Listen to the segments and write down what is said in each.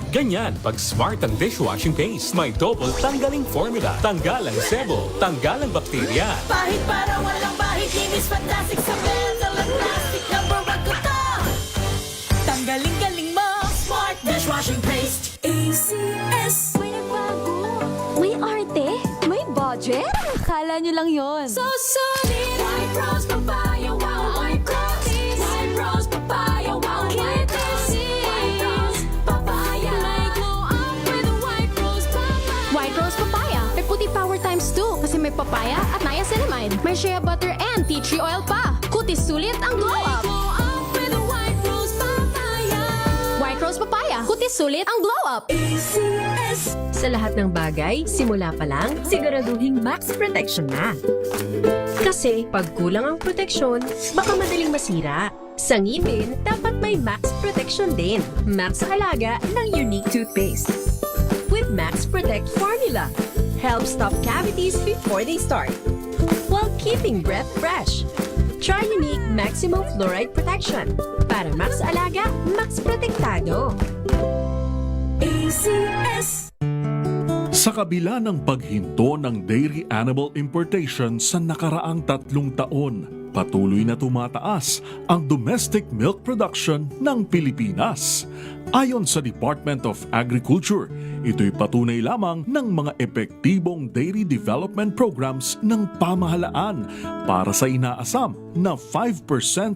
Ganyan pag Smart ang dishwashing paste. May double tanggaling formula. Tanggal ang sebo, tanggal ang bakterya. Bahid para walang bahid, linis fantastic sa belt. Alang plastic number one ko to. Tanggaling-galing mo, Smart dishwashing paste. ACS. May nagbago. May arte. May budget. Kala nyo lang yon. So solid. White rose papaya, wow, white rose. White rose papaya, wow, white rose. White rose papaya. May glow up with a white rose papaya. White rose papaya. May puti power times 2 kasi may papaya at niacinamide. May shea butter and tea tree oil pa. Kutis sulit ang glow up. Glow up with a white rose papaya. White rose papaya. Kutis sulit ang glow up. ACS. Sa lahat ng bagay, simula pa lang, siguraduhing max protection na. Kasi pag kulang ang proteksyon, baka madaling masira. Sa ngipin, dapat may max protection din. Max sa alaga ng Unique Toothpaste. With Max Protect Formula, help stop cavities before they start, while keeping breath fresh. Try Unique Maximum Fluoride Protection. Para max alaga, max protektado. ACS. Sa kabila ng paghinto ng dairy animal importation sa nakaraang 3 taon, patuloy na tumataas ang domestic milk production ng Pilipinas. Ayon sa Department of Agriculture, ito'y patunay lamang ng mga epektibong dairy development programs ng pamahalaan para sa inaasam na 5%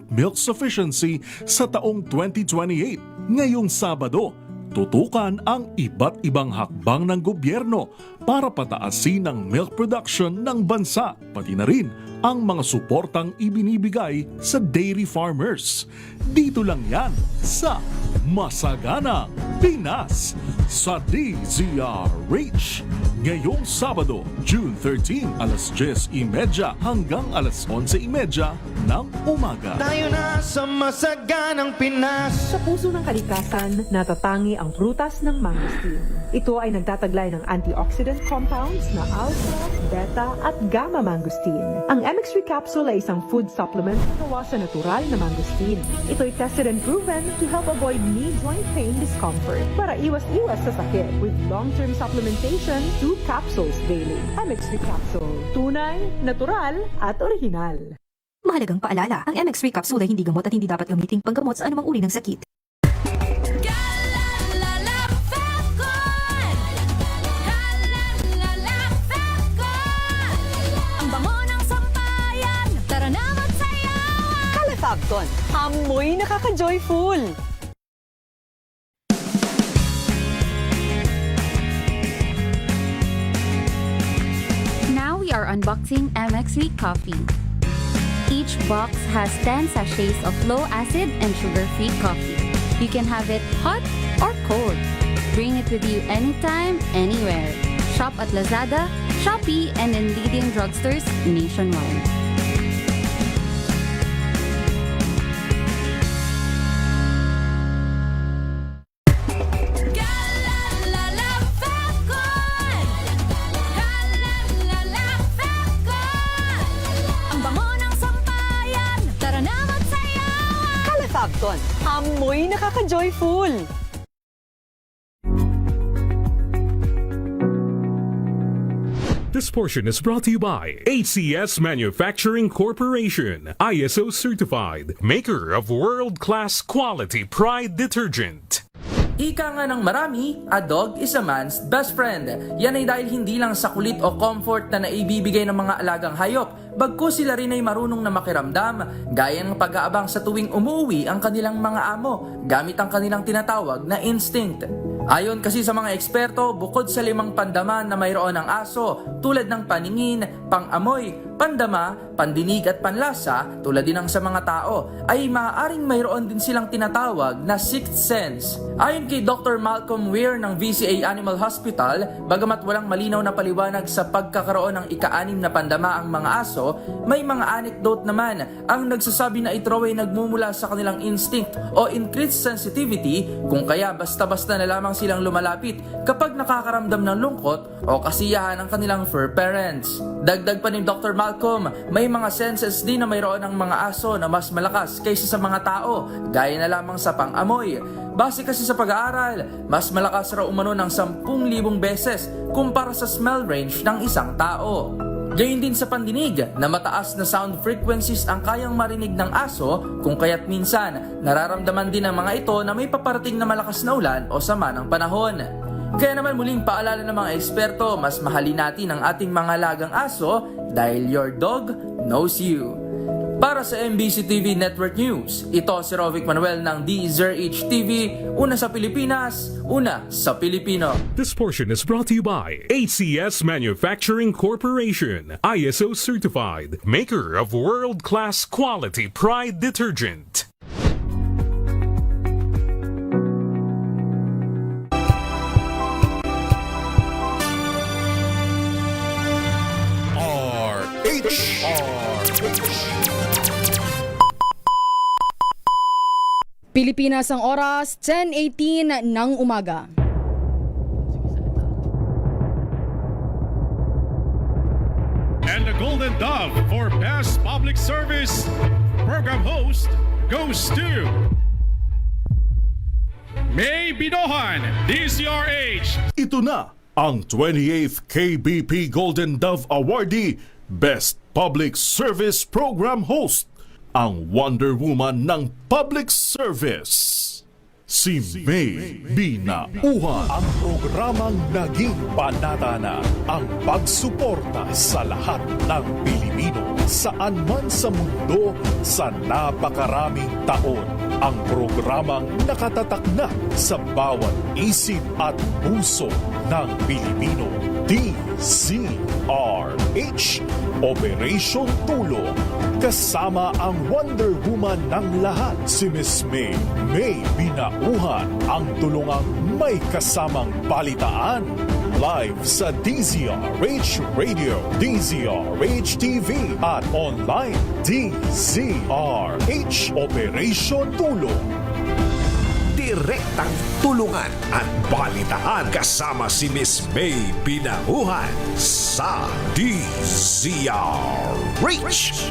milk sufficiency sa taong 2028. Ngayong Sabado, tutukan ang iba't ibang hakbang ng gobyerno para pataasin ang milk production ng bansa, pati na rin ang mga suportang ibinibigay sa dairy farmers. Dito lang yan sa Masagana Pinas sa DZRH. Ngayong Sabado, June 13, alas 10:30 hanggang alas 11:30 ng umaga. Tayo na sa masaganang Pinas. Sa puso ng kalikasan, natatangi ang prutas ng mangosteen. Ito ay nagtataglay ng antioxidant compounds na alpha, beta at gamma mangosteen. Ang MX3 capsule ay isang food supplement na gawa sa natural na mangosteen. Ito ay tested and proven to help avoid knee joint pain discomfort para iwas-iwas sa sakit with long-term supplementation 2 capsules daily. MX3 capsule. Tunay, natural at original. Mahalagang paalala, ang MX3 capsule ay hindi gamot at hindi dapat gamiting panggamot sa anumang uri ng sakit. Ang bango ng sampayan. Tara na magsayawan. Calefabton, amoy nakaka-joyful. Now we are unboxing MX3 coffee. Each box has 10 sachets of low-acid and sugar-free coffee. You can have it hot or cold. Bring it with you anytime, anywhere. Shop at Lazada, Shopee, and in leading drugstores nationwide. Ang bango ng sampayan. Tara na magsayawan. Calefabton, amoy nakaka-joyful. This portion is brought to you by ACS Manufacturing Corporation, ISO certified, maker of world-class quality Pride detergent. Ika nga ng marami, a dog is a man's best friend. Yan ay dahil hindi lang sa kulit o comfort na naibibigay ng mga alagang hayop, bagkus sila rin ay marunong na makiramdam, gaya ng pag-aabang sa tuwing umuwi ang kanilang mga amo, gamit ang kanilang tinatawag na instinct. Ayon kasi sa mga eksperto, bukod sa 5 pandama na mayroon ng aso, tulad ng paningin, pangamoy, pandama, pandinig at panlasa, tulad din ng sa mga tao, ay maaaring mayroon din silang tinatawag na sixth sense. Ayon kay Dr. Malcolm Weir ng VCA Animal Hospital, bagamat walang malinaw na paliwanag sa pagkakaroon ng ika-6 na pandama ang mga aso, aso, may mga anecdote naman ang nagsasabi na ito raw ay nagmumula sa kanilang instinct o increased sensitivity, kung kaya basta-basta na lamang silang lumalapit kapag nakakaramdam ng lungkot o kasiyahan ng kanilang fur parents. Dagdag pa ni Dr. Malcolm, may mga senses din na mayroon ng mga aso na mas malakas kaysa sa mga tao, gaya na lamang sa pang-amoy. Base kasi sa pag-aaral, mas malakas raw umano ng 10,000 beses kumpara sa smell range ng isang tao. Gayun din sa pandinig na mataas na sound frequencies ang kayang marinig ng aso, kung kaya't minsan nararamdaman din ng mga ito na may paparating na malakas na ulan o sama ng panahon. Kaya naman muling paalala ng mga eksperto, mas mahalin natin ang ating mga alagang aso dahil your dog knows you. Para sa MBC TV Network News, ito si Rovic Manuel ng DZRH TV, una sa Pilipinas, una sa Pilipino. This portion is brought to you by ACS Manufacturing Corporation, ISO certified, maker of world-class quality Pride detergent. Pilipinas ang oras, 10:18 ng umaga. And the Golden Dove for Best Public Service Program Host goes to May Binohan, DZRH. Ito na ang 28th KBP Golden Dove Awardee Best Public Service Program Host, ang Wonder Woman ng Public Service, si May Binauhan. Ang programang naging panata na ang pagsuporta sa lahat ng Pilipino saan man sa mundo sa napakaraming taon. Ang programang nakatatak na sa bawat isip at puso ng Pilipino. DZRH, Operation Tulong. Kasama ang Wonder Woman ng lahat, si Miss May Binauhan, ang tulungang may kasamang balitaan. Live sa DZRH Radio, DZRH TV at online DZRH Operation Tulong. Direktang tulungan at balitaan kasama si Miss May Binauhan sa DZRH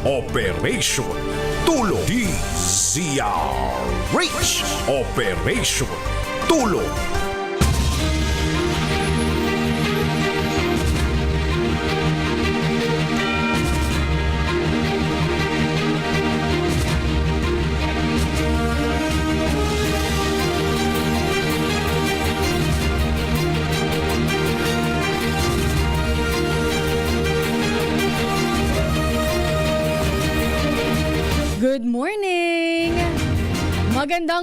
Operation Tulong. DZRH Operation Tulong. Good morning!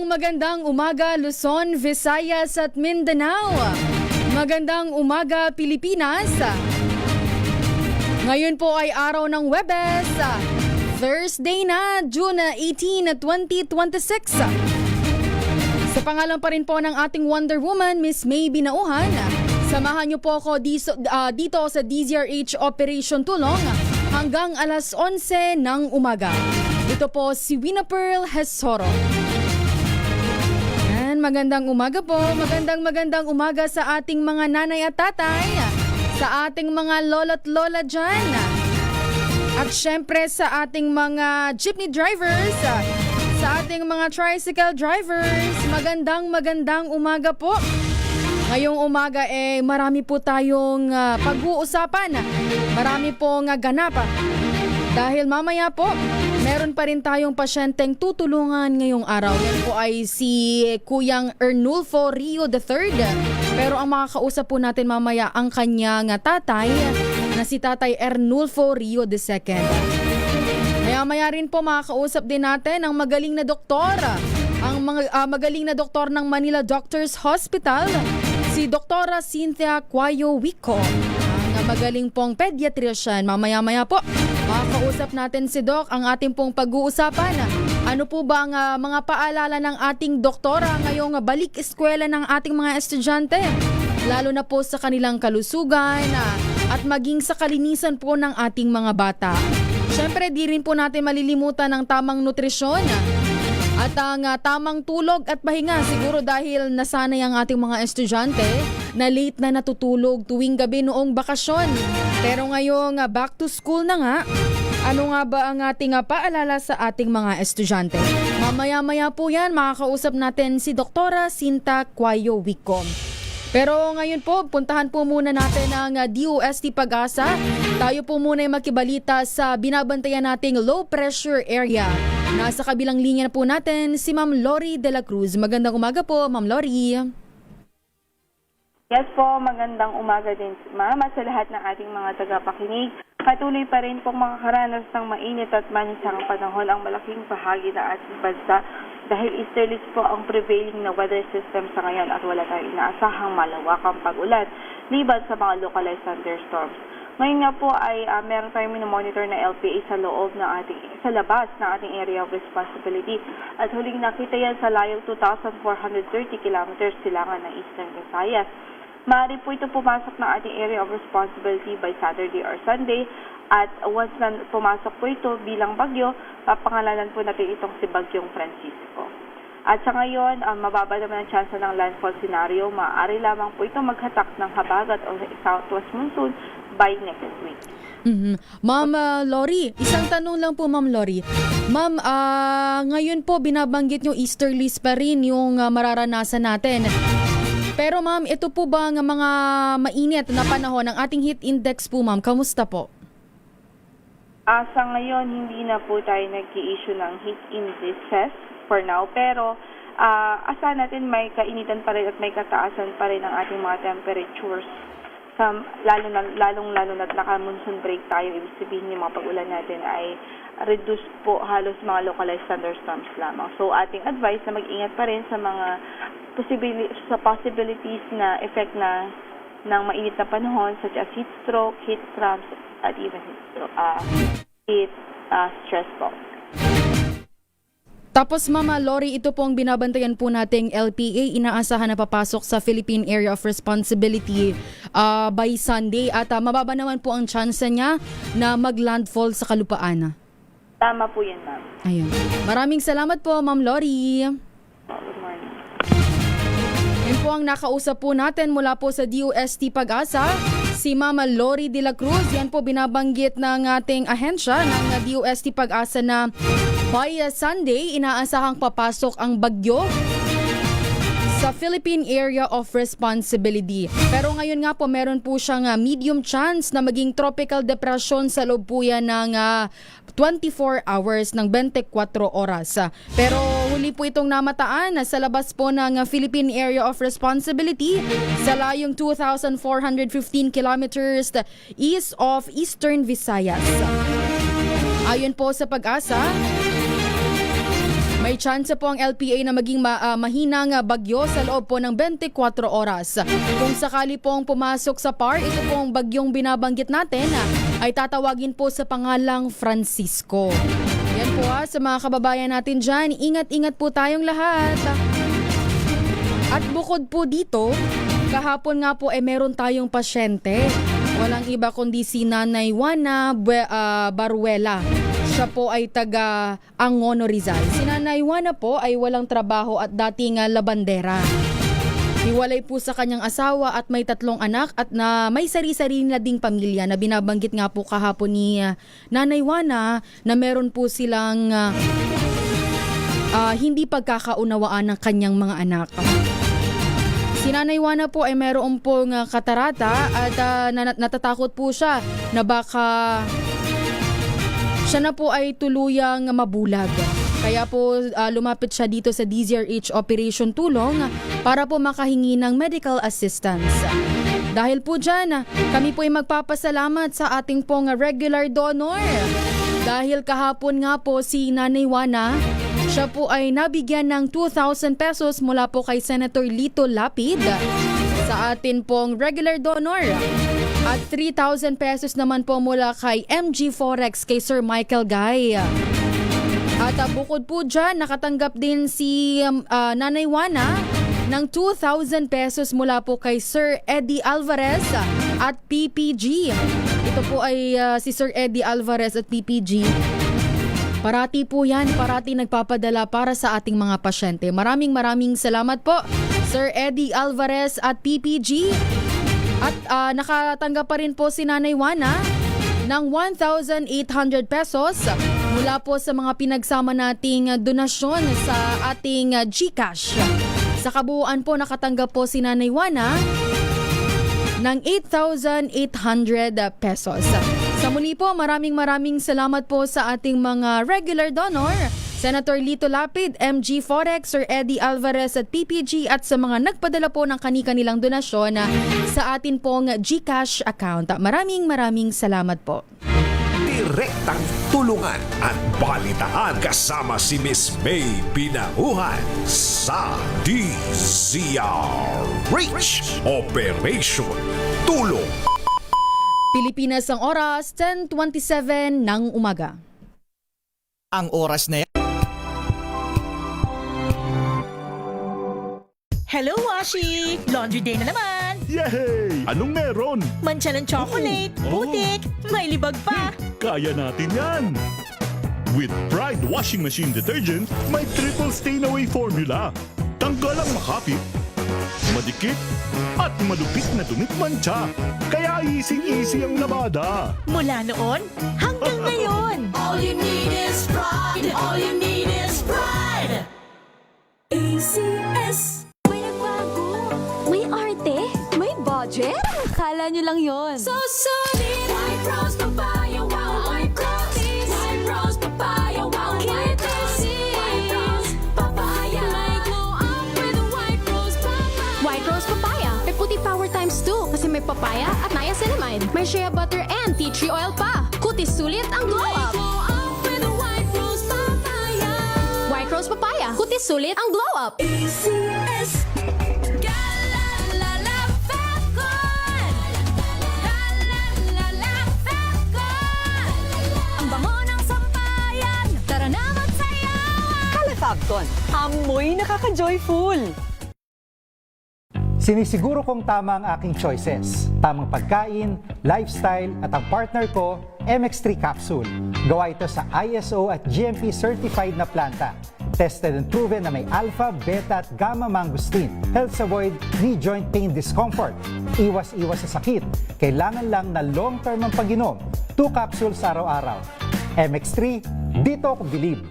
Magandang umaga Luzon, Visayas at Mindanao. Magandang umaga Pilipinas. Ngayon po ay araw ng Huwebes, Thursday na, June 18, 2026. Sa pangalan pa rin po ng ating Wonder Woman, Miss May Binauhan, samahan niyo po ako dito sa DZRH Operation Tulong hanggang alas 11 ng umaga. Ito po si Wina Pearl Hesoro. Yan, magandang umaga po. Magandang umaga sa ating mga nanay at tatay, sa ating mga lolo't lola dyan, at syempre sa ating mga jeepney drivers, sa ating mga tricycle drivers. Magandang umaga po. Ngayong umaga marami po tayong pag-uusapan. Marami pong ganap. Dahil mamaya po, meron pa rin tayong pasyenteng tutulungan ngayong araw. Yan po ay si Kuyang Ernulfo Rio III. Pero ang makakausap po natin mamaya ang kanyang tatay na si Tatay Ernulfo Rio II. Maya rin po makakausap din natin ang magaling na doktor. Ang magaling na doktor ng Manila Doctors Hospital, si Doktora Cynthia Cuayo Wico. Ang magaling pong pediatrician. Mamaya po, makakausap natin si Doc. Ang ating pong pag-uusapan, ano po ba ang mga paalala ng ating doktora ngayong balik eskwela ng ating mga estudyante, lalo na po sa kanilang kalusugan at maging sa kalinisan po ng ating mga bata. Siyempre, di rin po natin malilimutan ang tamang nutrisyon at ang tamang tulog at pahinga. Siguro dahil nasanay ang ating mga estudyante na late na natutulog tuwing gabi noong bakasyon. Pero ngayong back to school na nga, ano nga ba ang ating paalala sa ating mga estudyante? Mamaya-maya po yan, makakausap natin si Doktora Sinta Cuayo Wicom. Pero ngayon po, puntahan po muna natin ang DOST Pag-asa. Tayo po muna ay makibalita sa binabantayan nating low pressure area. Nasa kabilang linya na po natin si Ma'am Lori de la Cruz. Magandang umaga po, Ma'am Lori. Yes po, magandang umaga din ma'am at sa lahat ng ating mga tagapakinig. Patuloy pa rin pong makakaranas ng mainit at manisang panahon ang malaking bahagi ng ating bansa dahil easterlies po ang prevailing na weather system sa ngayon at wala tayong inaasahang malawakang pag-ulan liban sa mga localized thunderstorms. Ngayon nga po ay meron tayong minomonitor na LPA sa labas ng ating area of responsibility at huling nakita yan sa layong 2,430 kilometers silangan ng Eastern Visayas. Maaari po ito pumasok ng ating area of responsibility by Saturday or Sunday at once na pumasok po ito bilang bagyo, papangalanan po natin itong si Bagyong Francisco. At sa ngayon, mababa naman ang chance ng landfall scenario. Maaari lamang po ito maghatak ng habagat o southwest monsoon by next week. Ma'am Lori, isang tanong lang po Ma'am Lori. Ma'am, ngayon po binabanggit nyo easterlies pa rin yung mararanasan natin. Pero ma'am, ito po ba ang mga mainit na panahon ng ating heat index po ma'am? Kamusta po? Sa ngayon, hindi na po tayo nag-i-issue ng heat indices for now. Pero asahan natin may kainitan pa rin at may kataasan pa rin ang ating mga temperatures. Lalong-lalo na naka-monsoon break tayo. Ibig sabihin yung mga pag-ulan natin ay reduce po halos mga localized thunderstorms lamang. So ating advice na mag-ingat pa rin sa mga possibilities na effect ng mainit na panahon such as heat stroke, heat cramps, at even heat stress po. Tapos Mama Lori, ito po ang binabantayan po nating LPA. Inaasahan na papasok sa Philippine Area of Responsibility by Sunday at mababa naman po ang chance niya na maglandfall sa kalupaan. Tama po yan, ma'am. Ayun. Maraming salamat po, Ma'am Lori. Good morning. Yun po ang nakausap po natin mula po sa DOST Pag-asa, si Mama Lori de la Cruz. Yan po binabanggit ng ating ahensya ng DOST Pag-asa na by Sunday, inaasahang papasok ang bagyo sa Philippine Area of Responsibility. Pero ngayon nga po, meron po siyang medium chance na maging tropical depression sa loob po yan ng 24 hours ng 24 oras. Pero huli po itong namataan sa labas po ng Philippine Area of Responsibility sa layong 2,415 kilometers east of Eastern Visayas. Ayon po sa Pag-asa, may chance po ang LPA na maging mahinang bagyo sa loob po ng 24 oras. Kung sakali pong pumasok sa PAR, ito pong bagyong binabanggit natin ay tatawagin po sa pangalang Francisco. Yan po sa mga kababayan natin dyan, ingat-ingat po tayong lahat. At bukod po dito, kahapon nga po meron tayong pasyente. Walang iba kundi si Nanay Juana Baruela. Siya po ay taga Angono, Rizal. Si Nanay Juana po ay walang trabaho at dating labandera. Hiwalay po sa kanyang asawa at may 3 anak at na may sari-sari na ding pamilya na binabanggit nga po kahapon ni Nanay Juana na meron po silang hindi pagkakaunawaan ng kanyang mga anak. Si Nanay Juana po ay meron pong katarata at natatakot po siya na baka siya na po ay tuluyang mabulag. Kaya po lumapit siya dito sa DZRH Operation Tulong para po makahingi ng medical assistance. Dahil po dyan, kami po ay magpapasalamat sa ating pong regular donor. Dahil kahapon nga po si Nanay Juana, siya po ay nabigyan ng 2,000 pesos mula po kay Senator Lito Lapid sa atin pong regular donor. At 3,000 pesos naman po mula kay MG Forex kay Sir Michael Guy. At bukod po dyan, nakatanggap din si Nanay Juana ng 2,000 pesos mula po kay Sir Eddie Alvarez at PPG. Ito po ay si Sir Eddie Alvarez at PPG. Parati po yan, parati nagpapadala para sa ating mga pasyente. Maraming salamat po, Sir Eddie Alvarez at PPG. At nakatanggap pa rin po si Nanay Juana ng 1,800 pesos mula po sa mga pinagsama nating donasyon sa ating GCash. Sa kabuuan po, nakatanggap po si Nanay Juana ng 8,800 pesos. Sa muli po, maraming salamat po sa ating mga regular donor, Senator Lito Lapid, MG Forex, Sir Eddie Alvarez at PPG, at sa mga nagpadala po ng kani-kanilang donasyon sa atin pong GCash account. Maraming salamat po. Direktang tulungan at balitaan kasama si Miss May Pinahuhan sa DZRH Operation Tulong. Pilipinas ang oras, 10:27 ng umaga. Ang oras na yan. Hello, Washi! Laundry day na naman! Yay! Anong meron? Mancha ng chocolate, putik, may libag pa! Kaya natin yan! With Pride Washing Machine Detergent, may triple stain-away formula. Tanggalang makapit, madikit, at malupit na dumit mancha. Kaya easy-easy ang labada. Mula noon hanggang ngayon! All you need is pride. All you need is pride. ACS. May nagbago. May arte. May budget. Kala nyo lang yon. So solid. White Rose Papaya. Wow, White Rose. White Rose Papaya. Wow, White Rose. White Rose Papaya. May glow up with White Rose Papaya. White Rose Papaya. May puti power times 2 kasi may papaya at niacinamide. May shea butter and tea tree oil pa. Kutis sulit ang glow up. Glow up with White Rose Papaya. White Rose Papaya. Kutis sulit ang glow up. ACS. Galalala Falcon. Galalala Falcon. Ang bango ng sampayan. Tara na magsayawan. Calafabcon, amoy nakaka-joyful. Sinisiguro kong tama ang aking choices. Tamang pagkain, lifestyle, at ang partner ko, MX3 Capsule. Gawa ito sa ISO at GMP certified na planta. Tested and proven na may alpha, beta, at gamma mangosteen. Helps avoid knee joint pain discomfort. Iwas sa sakit. Kailangan lang na long-term ang pag-inom. 2 capsules araw-araw. MX3, dito ako believe.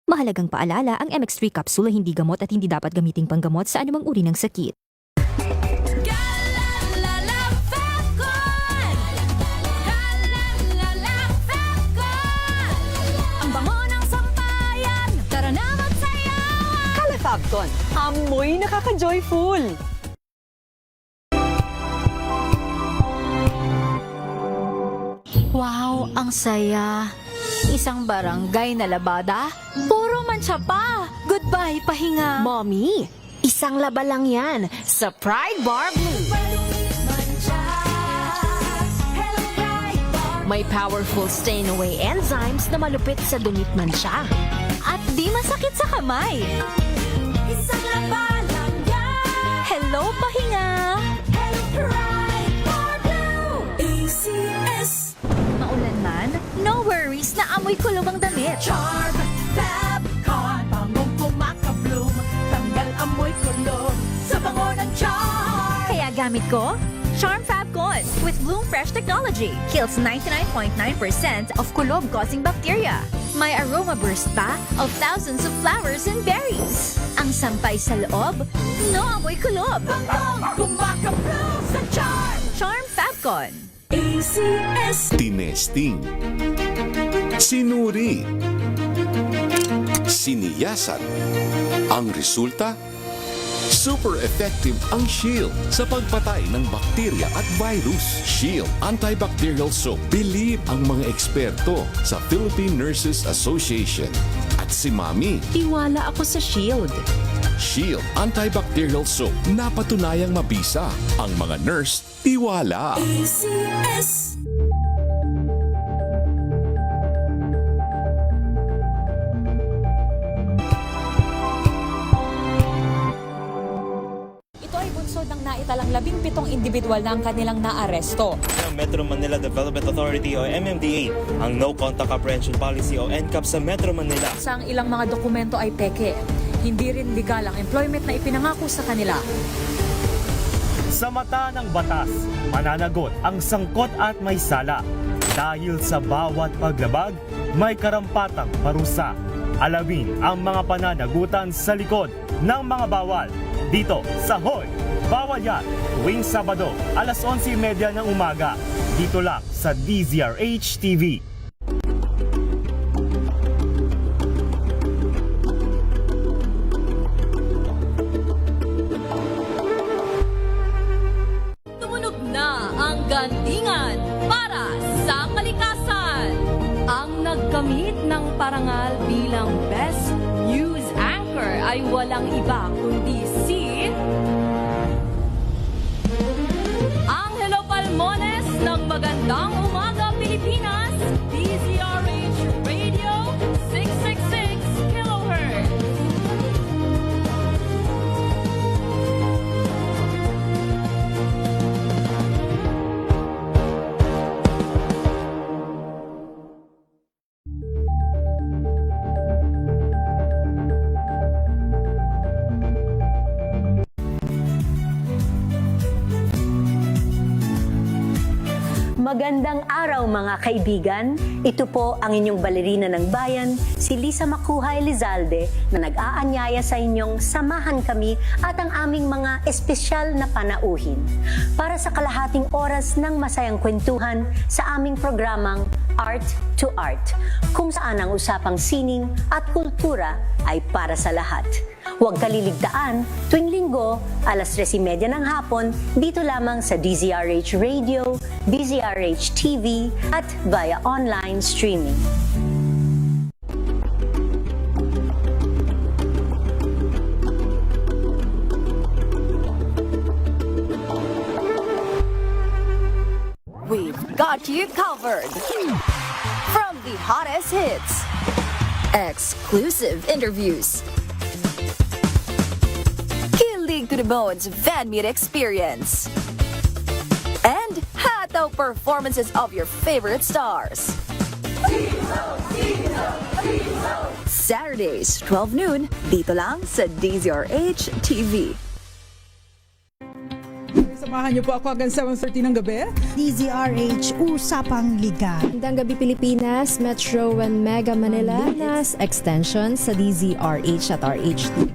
Mahalagang paalala, ang MX3 capsule ay hindi gamot at hindi dapat gamiting panggamot sa anumang uri ng sakit. Galalala Falcon. Galalala Falcon. Ang bango ng sampayan. Tara na magsayawan. Calafabcon, amoy nakaka-joyful. Wow, ang saya. Isang barangay na labada, puro mancha pa. Goodbye, pahinga. Mommy, isang laba lang yan sa Pride Bar Blue. May powerful stain-away enzymes na malupit sa dumit mancha. At di masakit sa kamay. Isang laba lang yan. Hello, pahinga. Hello, Pride Bar Blue. ACS. Maulan man, no worries na amoy kulong ang damit. Charm Fabcon. Bangong kumakabloom. Tanggal amoy kulong sa bango ng charm. Kaya gamit ko, Charm Fabcon with Bloom Fresh technology. Kills 99.9% of kulob-causing bacteria. May aroma burst pa of thousands of flowers and berries. Ang sampay sa loob, no amoy kulob. Bangong kumakabloom sa charm. Charm Fabcon. ACS. Tinesting. Sinuri. Siniyasan. Ang resulta? Super effective ang Shield sa pagpatay ng bakterya at virus. Shield Antibacterial Soap. Believe ang mga eksperto sa Philippine Nurses Association. At si Mami. Tiwala ako sa Shield. Shield Antibacterial Soap. Napatunayang mabisa. Ang mga nurse, tiwala. ACS. bunsod ng naitalang 17 individual na ang kanilang naaresto. Metro Manila Development Authority o MMDA ang No Contact Apprehension Policy o NCAP sa Metro Manila. Sa ang ilang mga dokumento ay peke. Hindi rin legal ang employment na ipinangako sa kanila. Sa mata ng batas, mananagot ang sangkot at may sala. Dahil sa bawat paglabag, may karampatang parusa. Alamin ang mga pananagutan sa likod ng mga bawal. Dito sa Hoy! Bawal Yan! Tuwing Sabado, alas 11:30 ng umaga. Dito lang sa DZRH TV. Tumunog na ang gandingan para sa kalikasan. Ang nagkamit ng parangal bilang Best News Anchor ay walang iba kundi si Angelo Palmones ng Magandang Umaga Pilipinas, DZRH Radio 666 kHz. Magandang araw mga kaibigan. Ito po ang inyong balerina ng bayan, si Lisa Makuha Elizalde na nag-aanyaya sa inyong samahan kami at ang aming mga espesyal na panauhin para sa kalahating oras ng masayang kwentuhan sa aming programang Art to Art, kung saan ang usapang sining at kultura ay para sa lahat. Huwag kaliligtaan, tuwing linggo, alas 3:30 ng hapon, dito lamang sa DZRH Radio, DZRH TV, at via online streaming. We've got you covered. From the hottest hits, exclusive interviews, kilig to the bones fan meet experience, and hataw performances of your favorite stars. Saturdays, 12 noon, dito lang sa DZRH TV. Samahan niyo po ako hanggang 7:30 ng gabi. DZRH Usapang Liga. Magandang gabi Pilipinas, Metro and Mega Manila, Nas Extension sa DZRH at RH2.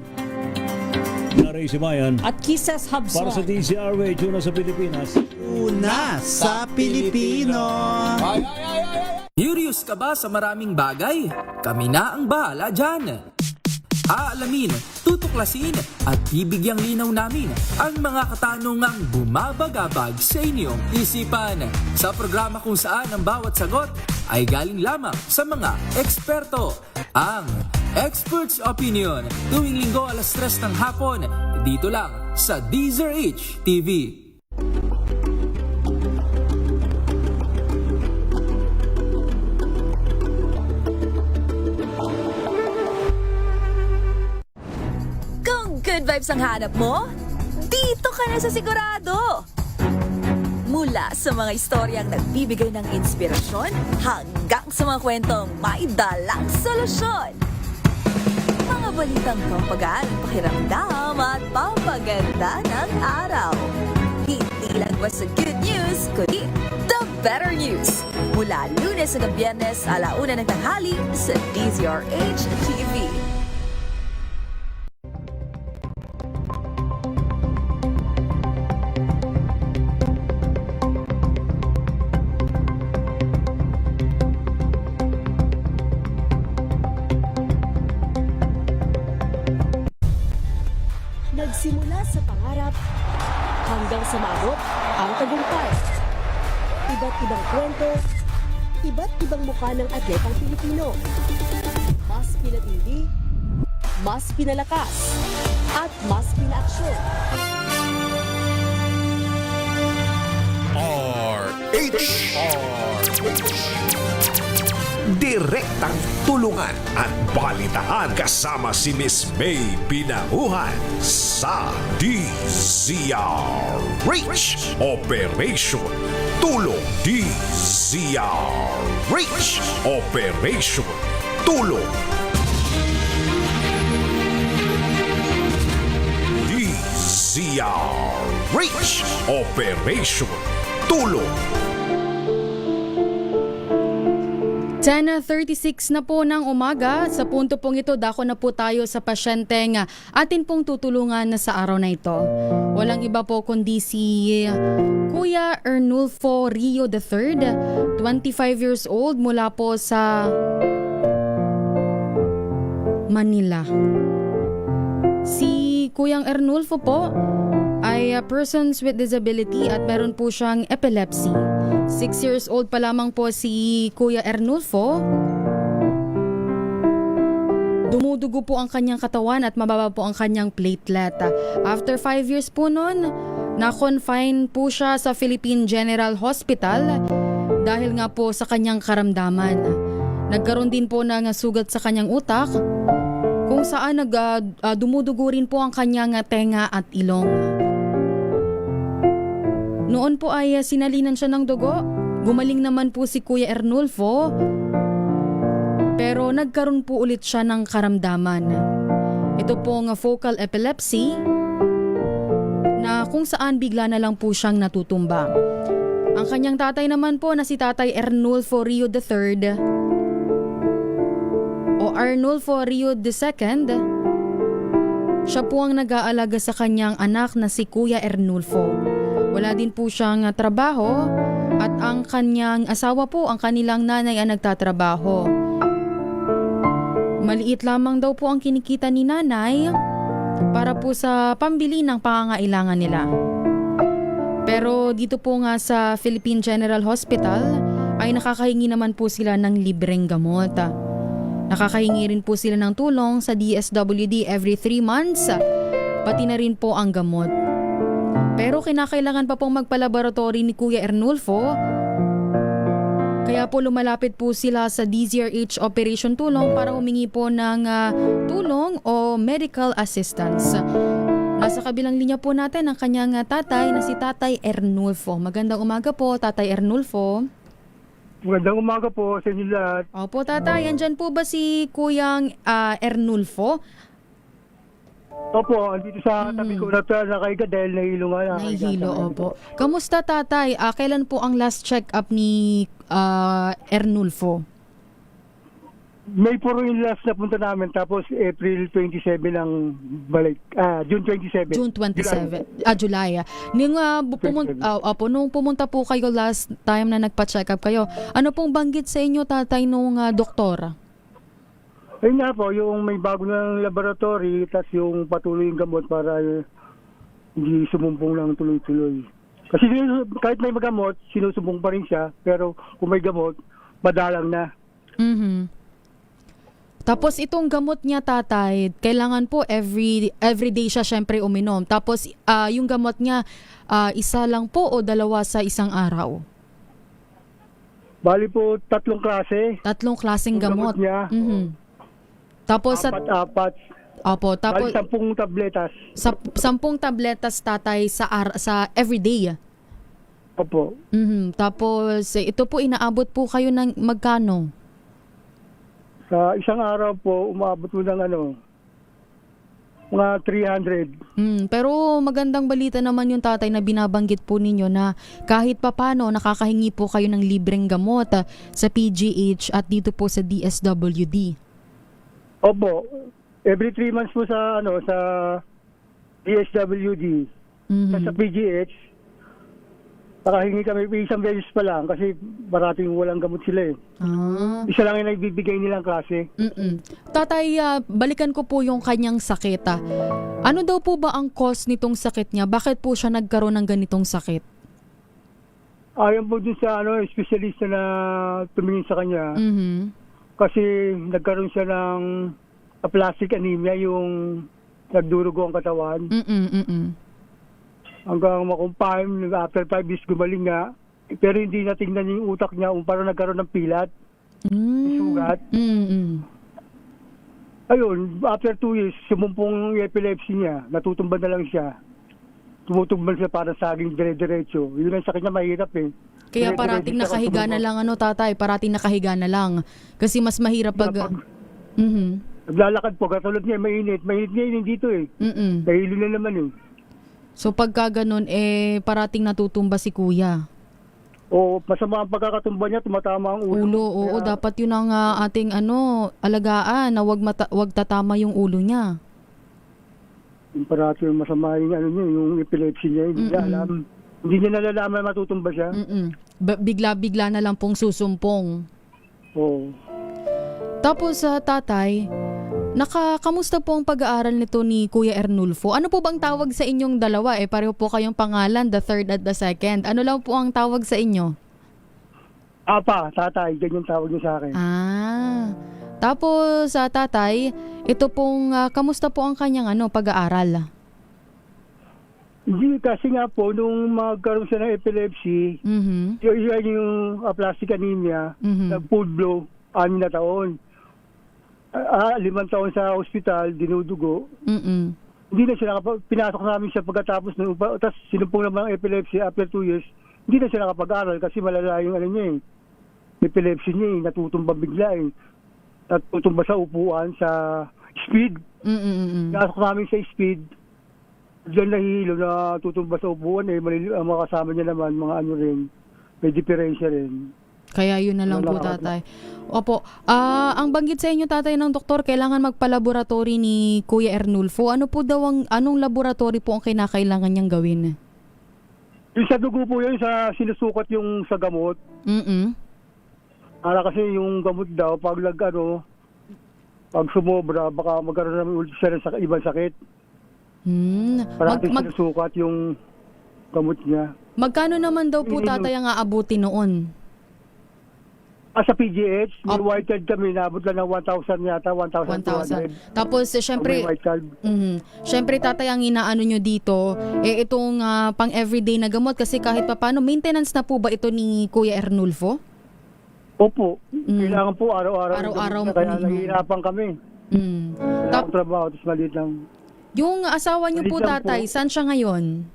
Naray si Mayan. At Kisses Hubson. Para sa DZRH, una sa Pilipinas. Una sa Pilipino. Curious ka ba sa maraming bagay? Kami na ang bahala dyan. Aalamin, tutuklasin at bibigyang linaw namin ang mga katanungang bumabagabag sa inyong isipan. Sa programa kung saan ang bawat sagot ay galing lamang sa mga eksperto. Ang Expert's Opinion, tuwing linggo alas 3 ng hapon, dito lang sa DZRH TV. Good vibes ang hanap mo? Dito ka na sa sigurado! Mula sa mga istoryang nagbibigay ng inspirasyon hanggang sa mga kwentong may dalang solusyon. Mga balitang pampagaan ang pakiramdam at pampaganda ng araw. Hindi lang basta good news, kundi the better news. Mula Lunes hanggang Biyernes, 1:00 ng tanghali sa DZRH TV. Nagsimula sa pangarap hanggang sa maabot ang tagumpay. Iba't ibang kwento, iba't ibang mukha ng atletang Pilipino. Mas pinatindi, mas pinalakas, at mas pinaaksyon. direktang tulungan at balitaan kasama si Miss May Pinahuhan sa DZRH Operation Tulong. DZRH Operation Tulong. DZRH Operation Tulong. 10:36 na po ng umaga. Sa punto pong ito, dako na po tayo sa pasyenteng atin pong tutulungan na sa araw na ito. Walang iba po kundi si Kuya Ernulfo Rio III, 25 years old, mula po sa Manila. Si Kuyang Ernulfo po ay persons with disability at meron po siyang epilepsy. 6 years old pa lamang po si Kuya Ernulfo. Dumudugo po ang kanyang katawan at mababa po ang kanyang platelet. After 5 years po nun, na-confine po siya sa Philippine General Hospital dahil nga po sa kanyang karamdaman. Nagkaroon din po ng sugat sa kanyang utak kung saan dumudugo rin po ang kanyang tenga at ilong. Noon po ay sinalinan siya ng dugo. Gumaling naman po si Kuya Ernulfo, pero nagkaroon po ulit siya ng karamdaman. Ito pong focal epilepsy na kung saan bigla na lang po siyang natutumba. Ang kanyang tatay naman po na si Tatay Ernulfo Rio III o Ernulfo Rio II, siya po ang nag-aalaga sa kanyang anak na si Kuya Ernulfo. Wala din po siyang trabaho at ang kanyang asawa po, ang kanilang nanay, ang nagtatrabaho. Maliit lamang daw po ang kinikita ni nanay para po sa pambili ng pangangailangan nila. Pero dito po nga sa Philippine General Hospital ay nakakahingi naman po sila ng libreng gamot. Nakakahingi rin po sila ng tulong sa DSWD every 3 months, pati na rin po ang gamot. Pero kinakailangan pa pong magpalaboratory ni Kuya Ernulfo, kaya po lumalapit po sila sa DZRH Operation Tulong para humingi po ng tulong o medical assistance. Nasa kabilang linya po natin ang kanyang tatay na si Tatay Ernulfo. Magandang umaga po, Tatay Ernulfo. Magandang umaga po sa inyo lahat. Opo, Tatay. Andyan po ba si Kuyang Ernulfo? Opo, andito sa tabi ko na nakaiga dahil nahilo nga. Nahihilo, opo. Kamusta, Tatay? Kailan po ang last check-up ni Ernulfo? May po rin last na punta namin, tapos April 27 ang balik. June 27. June 27. July. Nung pumunta po kayo last time na nagpa-check-up kayo, ano pong banggit sa inyo, Tatay, nung doktor? Ayun nga po, yung may bago ng laboratory, tapos yung patuloy yung gamot para hindi sumumpong lang tuloy-tuloy. Kasi kahit may magamot, sinusumbong pa rin siya, pero kung may gamot, madalang na. Tapos itong gamot niya, Tatay, kailangan po every day siya syempre uminom. Tapos yung gamot niya, isa lang po o dalawa sa isang araw? Bali po, 3 klase. 3 klaseng gamot. Niya. Tapos apat. Opo, tapos bali 10 tabletas. 10 tabletas, Tatay, sa everyday. Opo. Tapos ito po, inaabot po kayo ng magkano? Sa isang araw po, umabot mo ng mga 300. Pero magandang balita naman yung, Tatay, na binabanggit po ninyo na kahit papano nakakahingi po kayo ng libreng gamot sa PGH at dito po sa DSWD. Opo. Every 3 months po sa DSWD. Sa PGH, nakahingi kami isang beses pa lang kasi parating walang gamot sila eh. Isa lang yung nagbibigay nilang klase. Tatay, balikan ko po yung kanyang sakit. Ano daw po ba ang cause nitong sakit niya? Bakit po siya nagkaroon ng ganitong sakit? Ayon po dun sa espesyalista na tumingin sa kanya. Kasi nagkaroon siya ng aplastic anemia, yung nagdurugo ang katawan. Hanggang makumpime, after 5 years gumaling nga. Pero hindi natingnan yung utak niya, parang nagkaroon ng pilat. May sugat. Ayun, after 2 years, sumumpong yung epilepsy niya. Natutumba na lang siya. Tumutumba siya para saging dire-diretso. Yun ang sakit niya, mahirap eh. Kaya parating nakahiga na lang tatay, parating nakahiga na lang. Kasi mas mahirap pag... Naglalakad po, katulad niya, mainit. Mainit ngayon dito eh. Dahil na naman eh. So pagka ganun, parating natutumba si kuya. O masama ang pagkakatumba niya, tumatama ang ulo. Oo, dapat yun ang ating alagaan na wag tatama yung ulo niya. Yung parati yung masama yung epilepsy niya, hindi niya alam. Hindi niya nalalaman matutumba siya. Bigla-bigla na lang pong susumpong. Oo. Tapos tatay, kamusta po ang pag-aaral nito ni Kuya Ernulfo? Ano po bang tawag sa inyong dalawa? Pareho po kayong pangalan, the third at the second. Ano lang po ang tawag sa inyo? Tatay, ganyan tawag niya sa akin. Tapos tatay, ito pong kamusta po ang kanyang pag-aaral? Hindi, kasi nga po, nung magkaroon siya ng epilepsy, yun yung aplastic anemia, nag-full blow, 6 na taon. 5 taon sa ospital, dinudugo. Hindi na siya pinasok namin siya pagkatapos tapos sinumpong naman ang epilepsy after 2 years, hindi na siya nakapag-aral kasi malala yung niya epilepsy niya natutumba bigla natutumba sa upuan, sa speed. Pinasok namin sa speed, diyan nahihilo na tutumba sa upuan ang mga kasama niya naman, mga may diferensya rin. Kaya yun na lang po, tatay. Opo. Ang banggit sa inyo, tatay, ng doktor, kailangan magpa-laboratory ni Kuya Ernulfo. Ano po daw anong laboratory po ang kinakailangan niyang gawin? Yung sa dugo po yun, sinusukat yung sa gamot. Kasi yung gamot daw, pag sumobra, baka magkaroon namin ulit siya ng ibang sakit. Parating sinusukat yung gamot niya. Magkano naman daw po, tatay, ang aabuti noon? Sa PGH, may white card kami, naabot lang ng 1,000 yata, 1,200. Tapos, syempre, syempre, tatay, ang inaano nyo dito, itong pang everyday na gamot, kasi kahit papano, maintenance na po ba ito ni Kuya Ernulfo? Opo. Kailangan po araw-araw. Araw-araw. Kaya nahihirapan kami. Tapos trabaho, tapos maliit lang. Yung asawa nyo po, tatay, saan siya ngayon?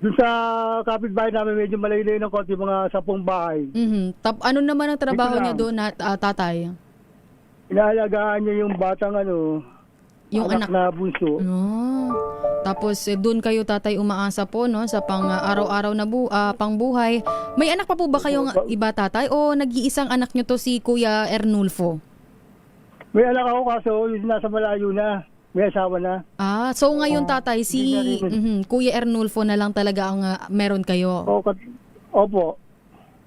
Doon sa kapitbahay namin, medyo malayo ng konti, mga 10 bahay. Ano naman ang trabaho niya doon, tatay? Inaalagaan niya yung batang yung anak na bunso. Tapos doon kayo, tatay, umaasa po sa pang araw-araw na pangbuhay. May anak pa po ba kayong iba, tatay? O nag-iisang anak niyo to si Kuya Ernulfo? May anak ako, kaso nasa malayo na. May asawa na. So ngayon, tatay, si Kuya Ernulfo na lang talaga ang meron kayo? Opo.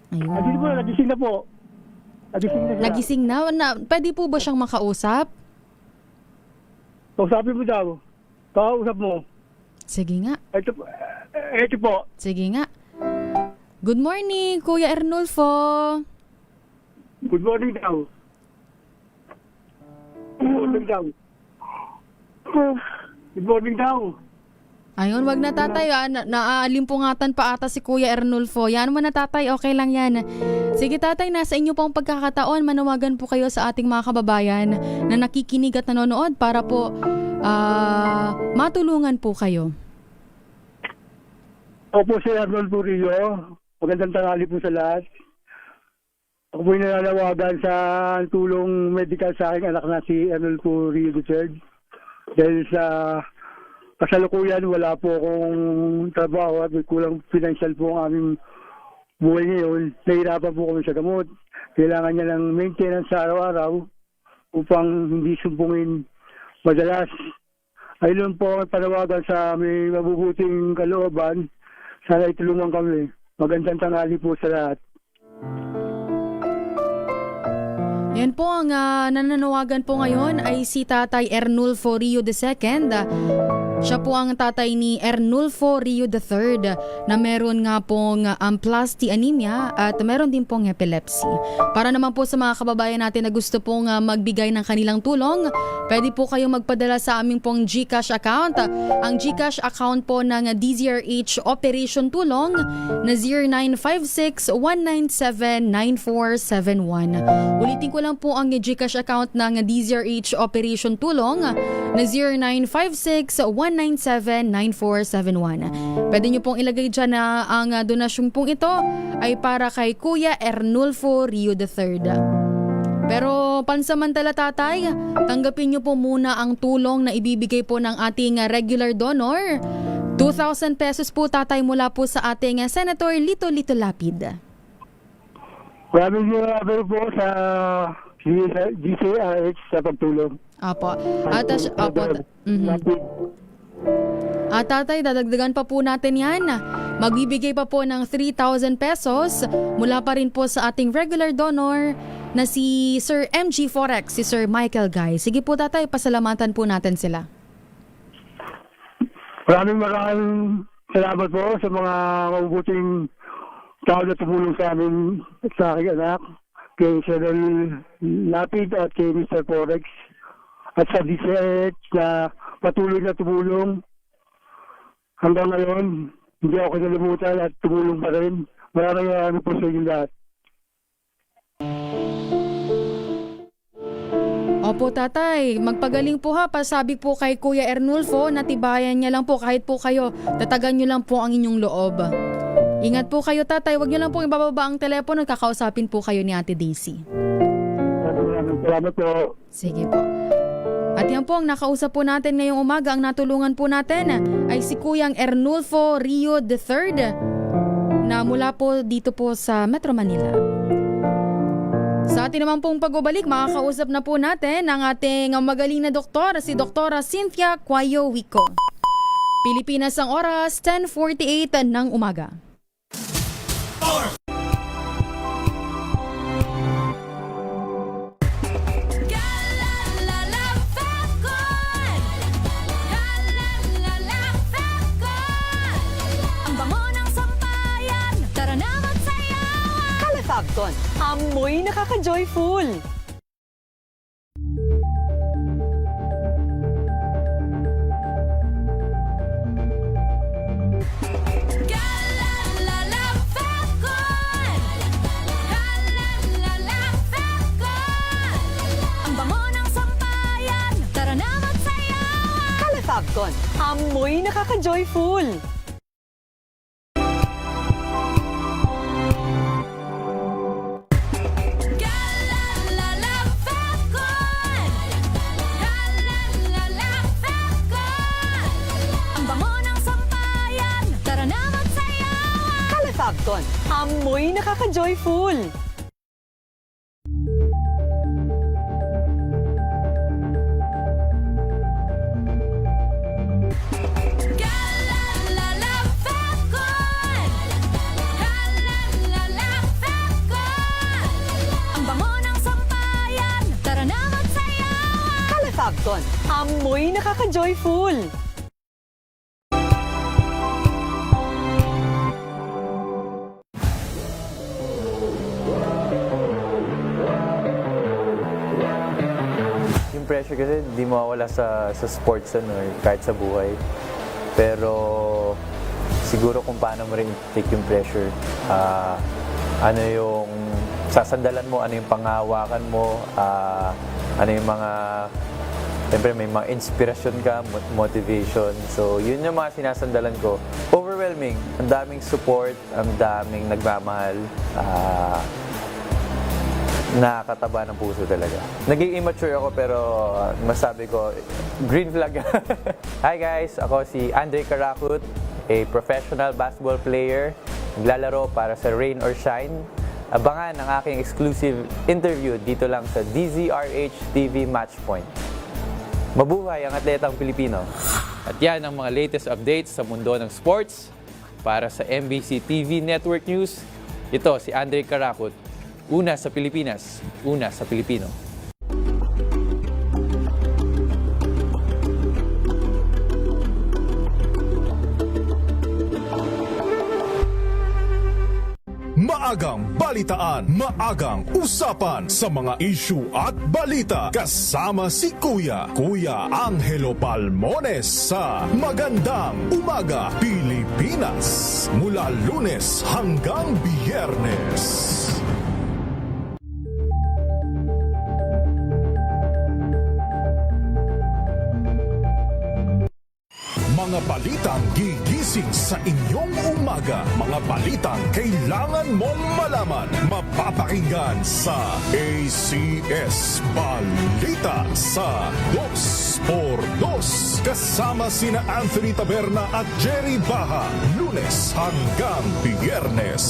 Nagising na po. Nagising na? Pwede po ba siyang makausap? Kausapin mo daw. Kausap mo. Sige nga. Ito po. Sige nga. Good morning, Kuya Ernulfo. Good morning daw. Good morning daw. Good morning daw. Ayun, wag na, tatay. Naalimpungatan pa ata si Kuya Ernulfo. Yan mo na, tatay. Okay lang yan. Sige, tatay, nasa inyo pong pagkakataon. Manawagan po kayo sa ating mga kababayan na nakikinig at nanonood para po matulungan po kayo. Opo, si Ernulfo Rio. Magandang tanghali po sa lahat. Ako po'y nananawagan sa tulong medical sa aking anak na si Ernulfo Rio III. Dahil sa kasalukuyan, wala po akong trabaho at may kulang financial po ang aming buhay ngayon. Nahirapan po kami sa gamot. Kailangan niya ng maintenance sa araw-araw upang hindi sumpungin madalas. Ayun po ang panawagan sa may mabubuting kalooban. Sana itulungan kami. Magandang tanghali po sa lahat. Yan po ang nananawagan po ngayon ay si Tatay Ernulfo Rio II. Siya po ang tatay ni Ernulfo Rio III na meron nga pong aplasty anemia at meron din pong epilepsy. Para naman po sa mga kababayan natin na gusto pong magbigay ng kanilang tulong, pwede po kayong magpadala sa aming pong GCash account. Ang GCash account po ng DZRH Operation Tulong na 0956-197-9471. Ulitin ko lang po ang GCash account ng DZRH Operation Tulong na 0956-197-9471. Pwede nyo pong ilagay dyan na ang donasyon pong ito ay para kay Kuya Ernulfo Rio III. Pero pansamantala tatay, tanggapin nyo po muna ang tulong na ibibigay po ng ating regular donor. 2,000 pesos po tatay mula po sa ating Senator Lito Lapid. Maraming salamat po sa GCRH sa pagtulong. Apo. At tatay, dadagdagan pa po natin yan. Magbibigay pa po ng 3,000 pesos mula pa rin po sa ating regular donor na si Sir MG Forex, si Sir Michael Guy. Sige po tatay, pasalamatan po natin sila. Maraming salamat po sa mga mabubuting tao na tumulong sa amin at sa aking anak, kay Sir Lapid at kay Mr. Forex at sa DCH na patuloy na tumulong hanggang ngayon. Hindi ako kinalimutan at tumulong pa rin. Maraming po sa inyo lahat. Opo tatay, magpagaling po ha. Pasabi po kay Kuya Ernulfo na tibayan niya lang po kahit po kayo. Tatagan niyo lang po ang inyong loob. Ingat po kayo tatay. Huwag niyo lang po ibababa ang telepono. Kakausapin po kayo ni Ate Daisy. Salamat po. Sige po. At yan po ang nakausap po natin ngayong umaga. Ang natulungan po natin ay si Kuyang Ernulfo Rio III na mula po dito po sa Metro Manila. Sa atin naman pong pagbabalik, makakausap na po natin ang ating magaling na doktor, si Doktora Cynthia Cuayo Wico. Pilipinas ang oras, 10:48 ng umaga. Fabcon, amoy nakaka-joyful. Ang bango ng sampayan, tara na magsayawan. Kala Fabcon, amoy nakaka-joyful. Fabcon, amoy nakaka-joyful. Ang bango ng sampayan, tara na magsayawan. Kala Fabcon, amoy nakaka-joyful. Pressure kasi di mawawala sa sports kahit sa buhay. Pero siguro kung paano mo rin take yung pressure, ano yung sasandalan mo, ano yung panghahawakan mo, ano yung mga, siyempre may mga inspirasyon ka, motivation. So yun yung mga sinasandalan ko. Overwhelming, ang daming support, ang daming nagmamahal. Nakakataba ng puso talaga. Naging immature ako pero masabi ko, green flag. Hi guys, ako si Andre Caracut, a professional basketball player. Naglalaro para sa Rain or Shine. Abangan ang aking exclusive interview dito lang sa DZRH TV Matchpoint. Mabuhay ang atletang Pilipino. At yan ang mga latest updates sa mundo ng sports. Para sa MBC TV Network News, ito si Andre Caracut. Una sa Pilipinas, una sa Pilipino. maagang balitaan, maagang usapan sa mga issue at balita. Kasama si Kuya Angelo Palmones sa Magandang Umaga Pilipinas. Mula Lunes hanggang Biyernes. Mga balitang gigising sa inyong umaga. Mga balitang kailangan mong malaman. Mapapakinggan sa ACS Balita sa 2x2. Kasama sina Anthony Taberna at Jerry Baha. Lunes hanggang Biyernes.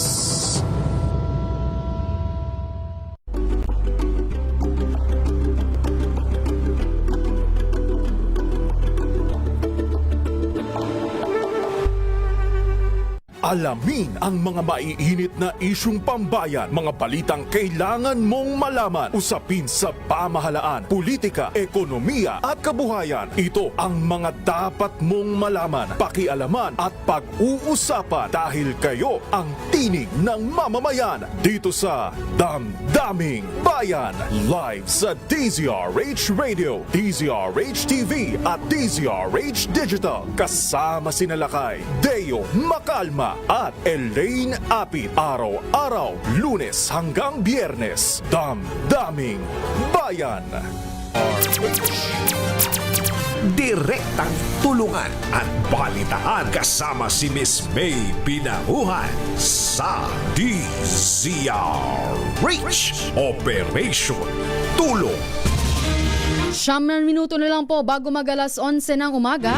Alamin ang mga maiinit na isyung pambayan, mga balitang kailangan mong malaman, usapin sa pamahalaan, politika, ekonomiya at kabuhayan. Ito ang mga dapat mong malaman, pakialaman at pag-uusapan dahil kayo ang tinig ng mamamayan dito sa Damdaming Bayan. Live sa DZRH Radio, DZRH TV at DZRH Digital. Kasama sina Lakay, Deo Macalma at Elaine Apit. Araw-araw, Lunes hanggang Biyernes. Damdaming Bayan. Direktang tulungan at balitaan kasama si Miss May Pinahuhan sa DZRH Operation Tulong. 9 minuto na lang po bago mag-alas 11 ng umaga.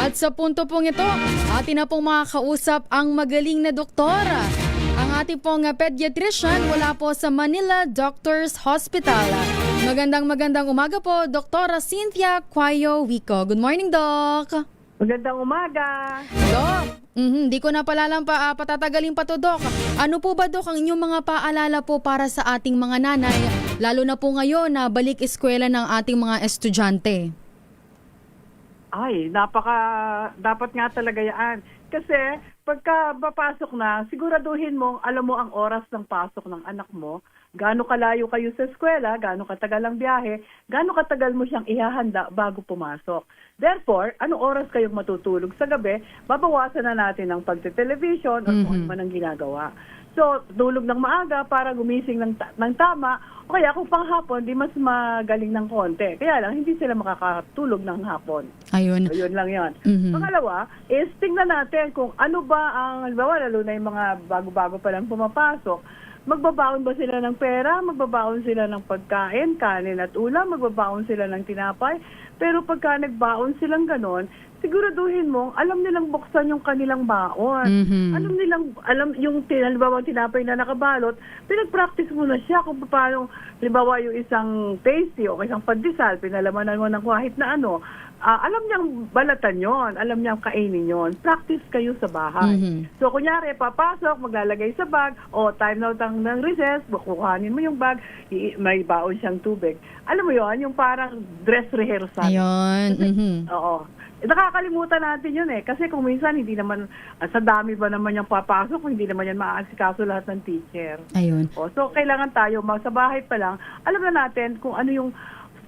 At sa punto pong ito, atin na pong makakausap ang magaling na doktor. Ang ating pong pediatrician wala po sa Manila Doctors Hospital. Magandang umaga po, Dr. Cynthia Cuayo Wico. Good morning, Doc. Magandang umaga. Doc, di ko na patatagalin pa to, Doc. Ano po ba, Doc, ang inyong mga paalala po para sa ating mga nanay, lalo na po ngayon na balik eskwela ng ating mga estudyante? Ay, dapat nga talaga yan. Kasi pagka papasok na, siguraduhin mo, alam mo ang oras ng pasok ng anak mo, gaano kalayo kayo sa eskwela, gaano katagal ang biyahe, gaano katagal mo siyang ihahanda bago pumasok. Therefore, anong oras kayong matutulog sa gabi, babawasan na natin ang pagte-television o kung man ang ginagawa. So, tulog ng maaga para gumising ng tama, o kaya kung panghapon, di mas magaling ng konti. Kaya lang, hindi sila makakatulog ng hapon. Ayun. So, yun lang yun. Pangalawa, is tingnan natin kung ano ba ang, halimbawa, lalo na yung mga bago-bago pa lang pumapasok, magbabaon ba sila ng pera, magbabaon sila ng pagkain, kanin at ulam, magbabaon sila ng tinapay. Pero pagka nagbaon silang ganon, siguraduhin mo, alam nilang buksan yung kanilang baon. Alam yung halimbawa tinapay na nakabalot, pinag-practice mo na siya kung paano, halimbawa yung isang tasty o isang pandesal, pinalamanan mo ng kahit na ano, alam niyang balatan yon, alam niyang kainin yon. Practice kayo sa bahay. So, kunyari, papasok, maglalagay sa bag, o time na ng recess, kukuhanin mo yung bag, may baon siyang tubig. Alam mo yon, yung parang dress rehearsal. Ayun. Oo. Nakakalimutan natin yun kasi kung minsan hindi naman, sa dami ba naman yung papasok, hindi naman yan maaasikaso lahat ng teacher. Ayun. So, kailangan tayo, sa bahay pa lang, alam na natin kung ano yung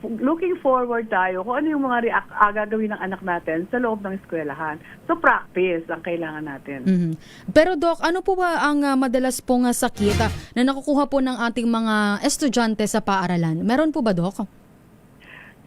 looking forward tayo kung ano yung mga gagawin ng anak natin sa loob ng eskwelahan. So, practice ang kailangan natin. Pero, Doc, ano po ba ang madalas pong sakit na nakukuha po ng ating mga estudyante sa paaralan? Meron po ba, Doc?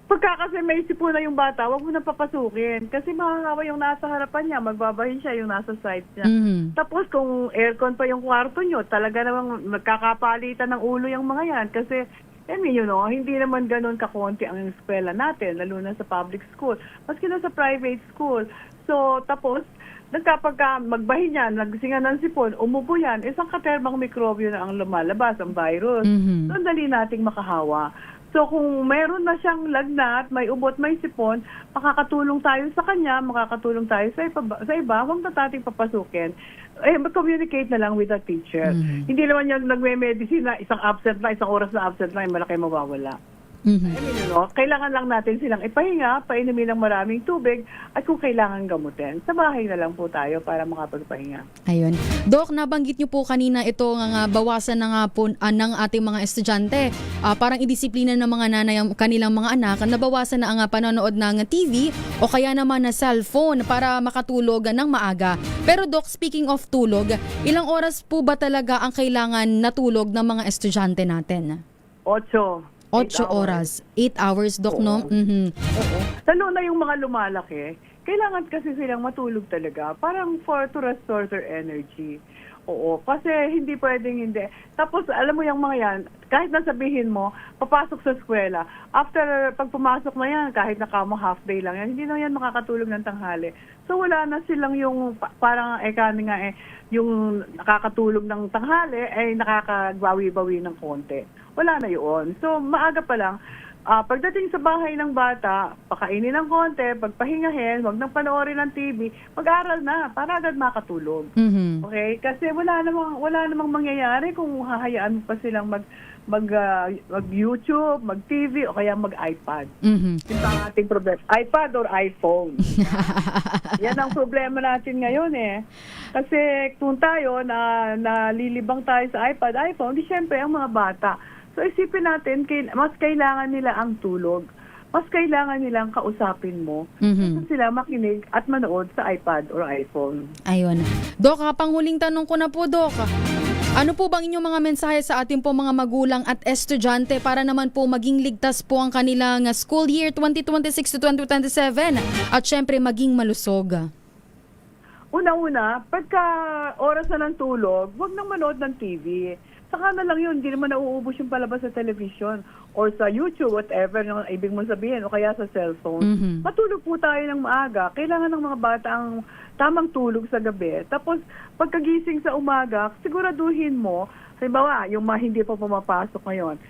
Pagka kasi may sipon na yung bata, huwag mo na papasukin. Kasi makakawa yung nasa harapan niya, magbabahin siya yung nasa side niya. Tapos kung aircon pa yung kwarto nyo, talaga namang magkakapalitan ng ulo yung mga yan. Kasi hindi naman ganun kakonti ang eskwela natin, lalo na sa public school. Maski na sa private school. So, tapos, nagkapagka magbahin yan, nagsingan ng sipon, umubo yan, isang katermang mikrobyo na ang lumalabas, ang virus. So, ang dali nating makahawa. So, kung meron na siyang lagnat, may ubot, may sipon, makakatulong tayo sa kanya, makakatulong tayo sa iba, huwag na nating papasukin. Mag-communicate na lang with the teacher. Hindi naman yan nagme-medicine na isang oras na absent na, malaki mawawala. Kailangan lang natin silang ipahinga, painumin ng maraming tubig, at kung kailangan gamutin, sa bahay na lang po tayo para makapagpahinga. Ayun. Doc, nabanggit niyo po kanina ito nga bawasan na nga po ng ating mga estudyante. Parang idisiplina ng mga nanay ang kanilang mga anak, nabawasan na ang panonood ng TV o kaya naman na cellphone para makatulog ng maaga. Pero Doc, speaking of tulog, ilang oras po ba talaga ang kailangan natulog ng mga estudyante natin? 8 oras. 8 hours, Doc, no? Lalo na yung mga lumalaki, kailangan kasi silang matulog talaga. Parang to restore their energy. Oo, kasi hindi pwedeng hindi. Tapos, alam mo yung mga yan, kahit nasabihin mo, papasok sa eskwela, after pag pumasok na yan, kahit nakamo half day lang yan, hindi na yan makakatulog ng tanghali. So, wala na silang yung, parang yung nakakatulog ng tanghali, ay nakakagbawi-bawi ng konti. Wala na yun. So, maaga pa lang, pagdating sa bahay ng bata, pakainin ng konti, pagpahingahin, huwag nang panoorin ng TV, mag-aral na para agad makatulog. Okay? Kasi wala namang mangyayari kung hahayaan mo pa silang mag-YouTube, mag-TV, o kaya mag-iPad. Ito ang ating problema. iPad or iPhone. Yan ang problema natin ngayon eh. Kasi kung tayo nalilibang tayo sa iPad, iPhone, di syempre ang mga bata. So isipin natin, mas kailangan nila ang tulog. Mas kailangan nilang kausapin mo. Gusto sila makinig at manood sa iPad or iPhone. Ayun. Doc, panghuling tanong ko na po, Doc. Ano po bang inyong mga mensahe sa ating po mga magulang at estudyante para naman po maging ligtas po ang kanilang school year 2026 to 2027 at syempre maging malusog? Una-una, pagka oras na ng tulog, huwag nang manood ng TV. Saka na lang yun, hindi naman nauubos yung palabas sa television or sa YouTube, whatever yung ibig mong sabihin, o kaya sa cellphone. Matulog po tayo ng maaga. Kailangan ng mga bata ang tamang tulog sa gabi. Tapos, pagkagising sa umaga, siguraduhin mo, halimbawa, yung hindi pa pumapasok ngayon,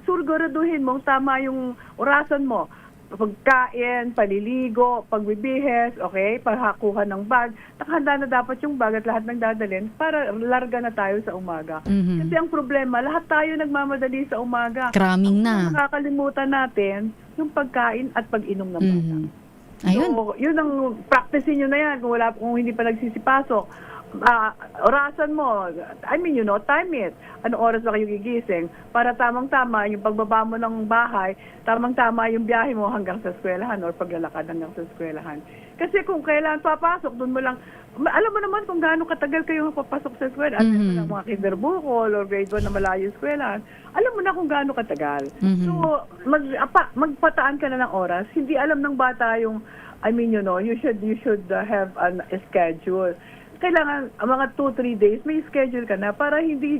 siguraduhin mo, tama yung orasan mo. Pagkain, paliligo, pagbibihes, okay, paghakuha ng bag, nakahanda na dapat yung bag at lahat ng dadalhin para larga na tayo sa umaga. Kasi ang problema, lahat tayo nagmamadali sa umaga. Cramming na. Nakakalimutan natin yung pagkain at pag-inom ng bata. Ayun. So, yun ang practice nyo na yan kung hindi pa nagsisipasok. Orasan mo, time it. Anong oras na kayo gigising para tamang-tama yung pagbaba mo ng bahay, tamang-tama yung biyahe mo hanggang sa eskwelahan or paglalakad hanggang sa eskwelahan. Kasi kung kailan papasok, doon mo lang, alam mo naman kung gaano katagal kayo papasok sa eskwela. At mga kinderbukol or grade 1 na malayo eskwelahan, alam mo na kung gaano katagal. So, magpataan ka na ng oras. Hindi alam ng bata yung, you should have a schedule. Kailangan mga 2-3 days may schedule ka na para hindi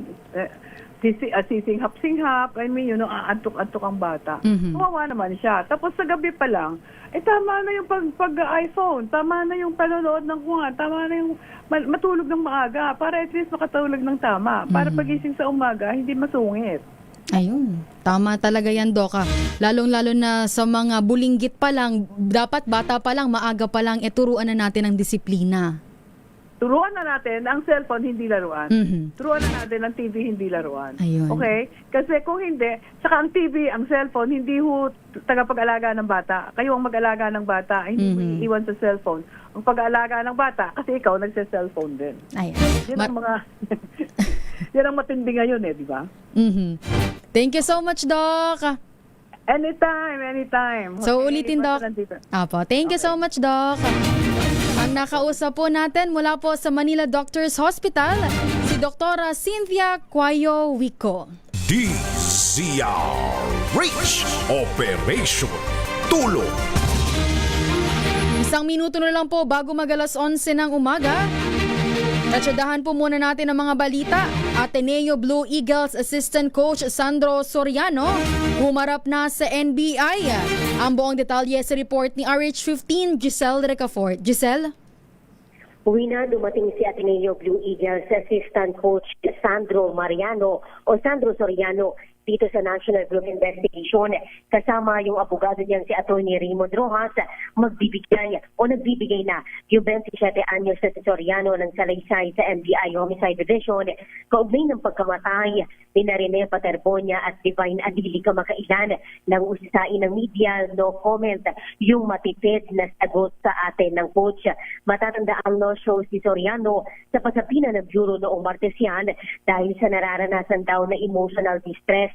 sisinghap-singhap, aantok-antok ang bata. Kawawa naman siya. Tapos sa gabi pa lang, tama na yung pag-iPhone, tama na yung panonood ng tama na yung matulog ng maaga para at least makatulog ng tama. Para pagising sa umaga, hindi masungit. Ayun, tama talaga yan, Doc. Lalong-lalo na sa mga bulinggit pa lang, dapat bata pa lang, maaga pa lang, turuan na natin ang disiplina. Turuan na natin ang cellphone, hindi laruan. Turuan na natin ang TV, hindi laruan. Ayun. Okay? Kasi kung hindi, saka ang TV, ang cellphone, hindi tagapag-alaga ng bata. Kayo ang mag-alaga ng bata, hindi mo iiwan sa cellphone. Ang pag-alaga ng bata, kasi ikaw nagsa-cellphone din. Ayun. Yan ang mga... yan ang matindi ngayon di ba? Thank you so much, Doc. Anytime. So, ulitin, Doc. Apo, thank you so much, Doc. Ang nakausap po natin mula po sa Manila Doctors Hospital, si Dr. Cynthia Cuayo Wico. DZRH Operation Tulong. Isang minuto na lang po bago mag-alas 11 ng umaga. Tatsadahan po muna natin ang mga balita. Ateneo Blue Eagles Assistant Coach Sandro Soriano humarap na sa NBI. Ang buong detalye sa report ni RH15 Giselle Recafort. Giselle? Uwi na dumating si Ateneo Blue Eagles Assistant Coach Sandro Soriano. dito sa National Group Investigation. Kasama yung abogado niyang si Atty. Raymond Rojas, nagbibigay na yung 27 anyos na si Soriano ng salaysay sa NBI Homicide Division kaugnay ng pagkamatay ni Rene Paterbonia at Divine Adili kamakailan ng usasain ng media. No comment yung matipid na sagot sa atin ng coach. Matatandaan no-show si Soriano sa pasapina ng Bureau noong Martes yan dahil sa nararanasan daw na emotional distress.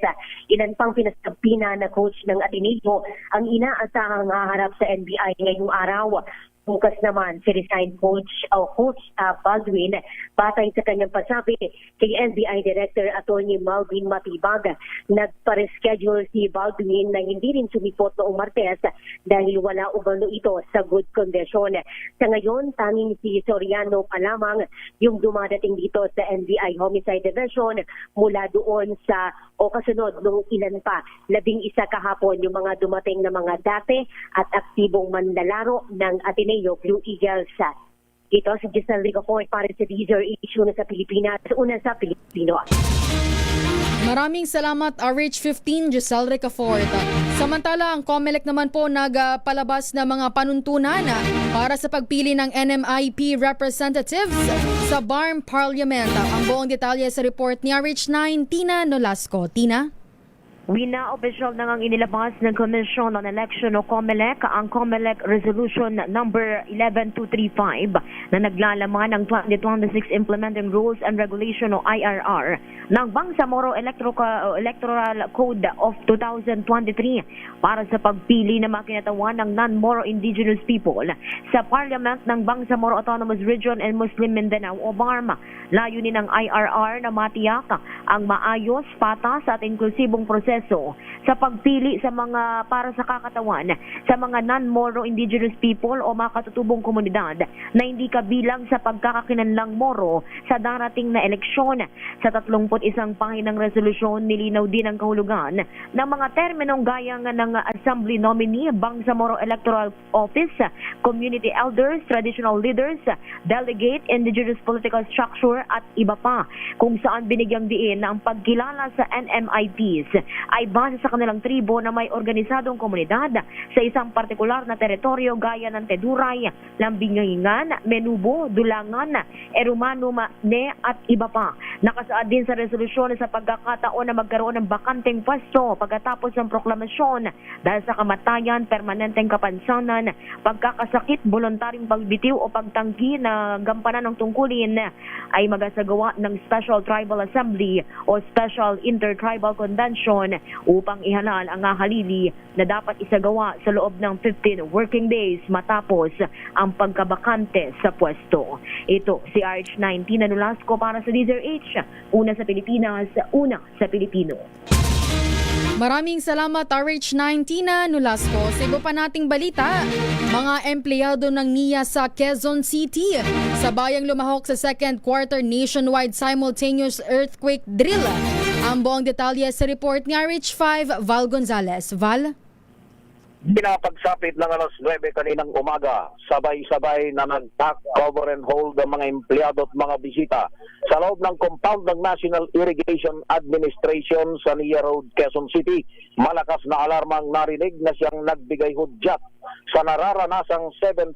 Ilan pang pinasampina na coach ng Ateneo ang inaasahang haharap sa NBI ngayong araw. Bukas naman si resigned coach Baldwin batay sa kanyang pasabi kay NBI Director Atty. Malvin Matibag. Nagpa-reschedule si Baldwin na hindi rin sumipot noong Martes dahil wala umano ito sa good condition. Sa ngayon, tanging si Soriano pa lamang yung dumadating dito sa NBI Homicide Division mula doon sa kasunod nung ilan pa. 11 kahapon yung mga dumating na mga dati at aktibong manlalaro ng Ateneo Blue Eagles. Ito si Giselle Ricafort para sa DZRH una sa Pilipinas, una sa Pilipino. Maraming salamat RH15 Giselle Ricafort. Samantala, ang COMELEC naman po nagpalabas ng mga panuntunan para sa pagpili ng NMIP representatives sa BARM Parliament. Ang buong detalye sa report ni RH9 Tina Nolasco. Tina? Wina-official na ngang inilabas ng Commission on Election o COMELEC ang COMELEC Resolution number 11235 na naglalaman ng 2026 Implementing Rules and Regulation o IRR ng Bangsamoro Electoral Code of 2023 para sa pagpili na makinatawan ng non-Moro indigenous people sa Parliament ng Bangsamoro Autonomous Region and Muslim Mindanao o BARM. Layunin ng IRR na matiyak ang maayos, patas at inklusibong proseso sa pagpili sa mga para sa kakatawan sa mga non-Moro indigenous people o makatutubong komunidad na hindi kabilang sa pagkakakinanlang Moro sa darating na eleksyon. Sa 31 pahinang resolusyon, nilinaw din ang kahulugan ng mga terminong gaya ng Assembly Nominee, Bangsamoro Electoral Office, Community Elders, Traditional Leaders, Delegate, Indigenous Political Structure at iba pa, kung saan binigyang diin na ang pagkilala sa NMIPs ay base sa kanilang tribo na may organisadong komunidad sa isang partikular na teritoryo gaya ng Teduray, Lambingangan, Menubo, Dulangan, Erumano, Ne at iba pa. Nakasaad din sa resolusyon sa pagkakataon na magkaroon ng bakanteng pwesto pagkatapos ng proklamasyon dahil sa kamatayan, permanenteng kapansanan, pagkakasakit, voluntaryong pagbitiw o pagtanggi na gampanan ng tungkulin ay magasagawa ng Special Tribal Assembly o Special Intertribal Convention upang ihalal ang hahalili na dapat isagawa sa loob ng 15 working days matapos ang pagkabakante sa pwesto. Ito si RH9 Tina Nolasco para sa DZRH, una sa Pilipinas, una sa Pilipino. Maraming salamat RH9 Tina Nolasco. Sa iba pa nating balita, mga empleyado ng NIA sa Quezon City sa bayang lumahok sa second quarter nationwide simultaneous earthquake drill. Ang buong detalye sa report ni RH5 Val Gonzalez. Val? Pinapagsapit ng alas 9 kaninang umaga, sabay-sabay na nag-pack, cover and hold ang mga empleyado at mga bisita sa loob ng compound ng National Irrigation Administration sa Nia Road, Quezon City. Malakas na alarmang narinig na siyang nagbigay hudyat sa nararanasang 7.2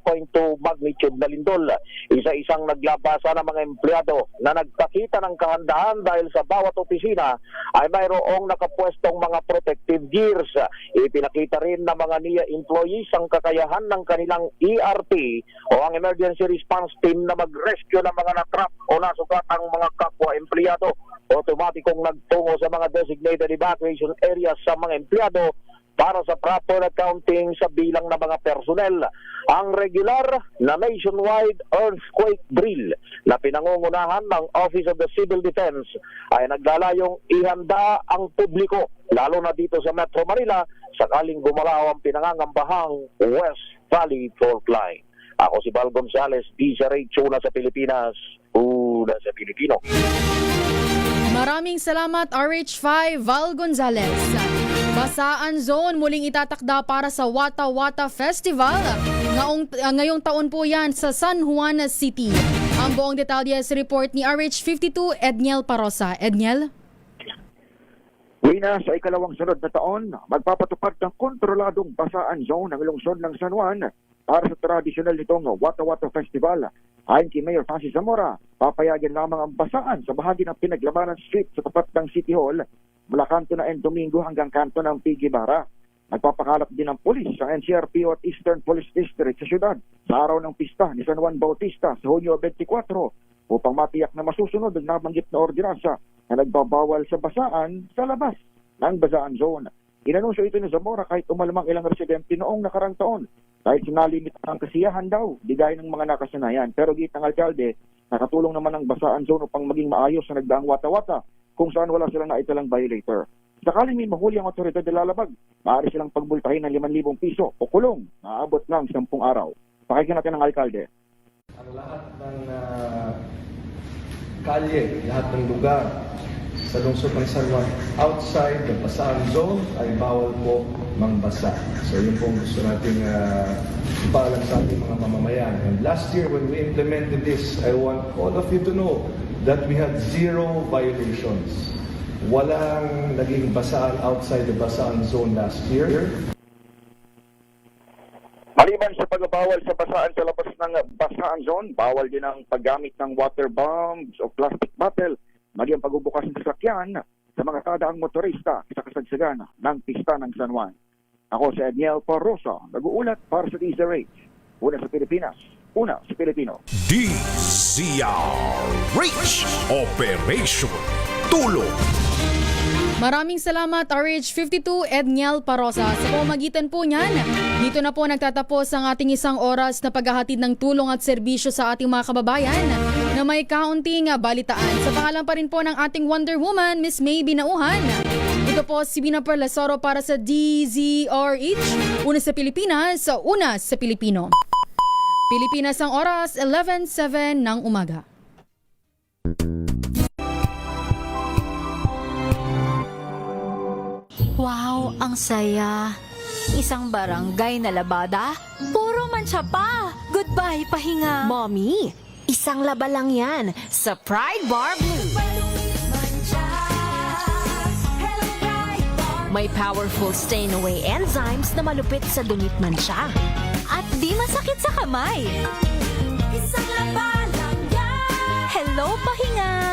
magnitude na lindol. Isa-isang naglabasa ng mga empleyado na nagpakita ng kahandaan dahil sa bawat opisina ay mayroong nakapwestong mga protective gears. Ipinakita rin ng mga NIA employees ang kakayahan ng kanilang ERT o ang Emergency Response Team na mag-rescue ng mga natrap o nasugatang mga kapwa empleyado. Otomatikong nagtungo sa mga designated evacuation areas sa mga empleyado para sa proper accounting sa bilang ng mga personnel. Ang regular na nationwide earthquake drill na pinangungunahan ng Office of the Civil Defense ay naglalayong ihanda ang publiko, lalo na dito sa Metro Manila, sakaling gumalaw ang pinangangambahang West Valley Fault Line. Ako si Val Gonzalez, DZRH, una sa Pilipinas, una sa Pilipino. Maraming salamat RH5 Val Gonzalez. Basaan Zone muling itatakda para sa Wata Wata Festival. Ngayong taon po yan sa San Juan City. Ang buong detalye sa report ni RH52 Edniel Parosa. Edniel? Pilipinas sa ikalawang sunod na taon, magpapatupad ng kontroladong basaan zone ng lungsod ng San Juan para sa tradisyonal nitong Wata Wata Festival. Ayon kay Mayor Francis Zamora, papayagan lamang ang basaan sa bahagi ng Pinaglabanan Street sa tapat ng City Hall mula kanto na Domingo hanggang kanto ng P. Guevara. Nagpapakalap din ng pulis sa NCRPO at Eastern Police District sa syudad sa araw ng pista ni San Juan Bautista sa Hunyo 24 upang matiyak na masusunod ang nabanggit na ordinansa na nagbabawal sa basaan sa labas ng basaan zone. Inanunsyo ito ni Zamora kahit umalamang ilang residente noong nakarang taon dahil sinalimit ang kasiyahan daw, di gaya ng mga nakasanayan. Pero git ng alkalde, nakatulong naman ang basaan zone upang maging maayos sa nagdaang wata-wata kung saan wala silang naitalang violator. Sakaling may mahuli ang otoridad na lalabag, maaari silang pagbultahin ng 5,000 piso o kulong na aabot lang 10 araw. Pakinggan natin ang alkalde. Ang lahat ng kalye, lahat ng lugar sa lungsod ng San Juan outside the basaan zone ay bawal po mangbasa. So yun po gusto nating ipaalam sa ating mga mamamayan. And last year when we implemented this, I want all of you to know that we had 0 violations. Walang naging basaan outside the basaan zone last year. Maliban sa pagbabawal sa basaan sa labas ng basaan zone, bawal din ang paggamit ng water bombs o plastic bottle, maging pagbubukas ng sasakyan sa mga kadaang motorista sa kasagsagan ng pista ng San Juan. Ako si Edniel Parrosa, nag-uulat para sa DZRH. Una sa Pilipinas, una sa Pilipino. DZRH Operation Tulong. Maraming salamat RH52 Edniel Parosa. Sa pamamagitan po niyan, dito na po nagtatapos ang ating isang oras na paghahatid ng tulong at serbisyo sa ating mga kababayan na may kaunting balitaan. Sa pangalan pa rin po ng ating Wonder Woman, Miss May Binauhan. Ito po si Bina Perlasoro para sa DZRH. Una sa Pilipinas, una sa Pilipino. Pilipinas ang oras, 11:07 ng umaga. Wow, ang saya. Isang barangay na labada, puro mancha pa. Goodbye, pahinga. Mommy, isang laba lang yan sa Pride Bar Blue. May powerful stain-away enzymes na malupit sa dunit mancha. At di masakit sa kamay. Isang laba lang yan. Hello, pahinga.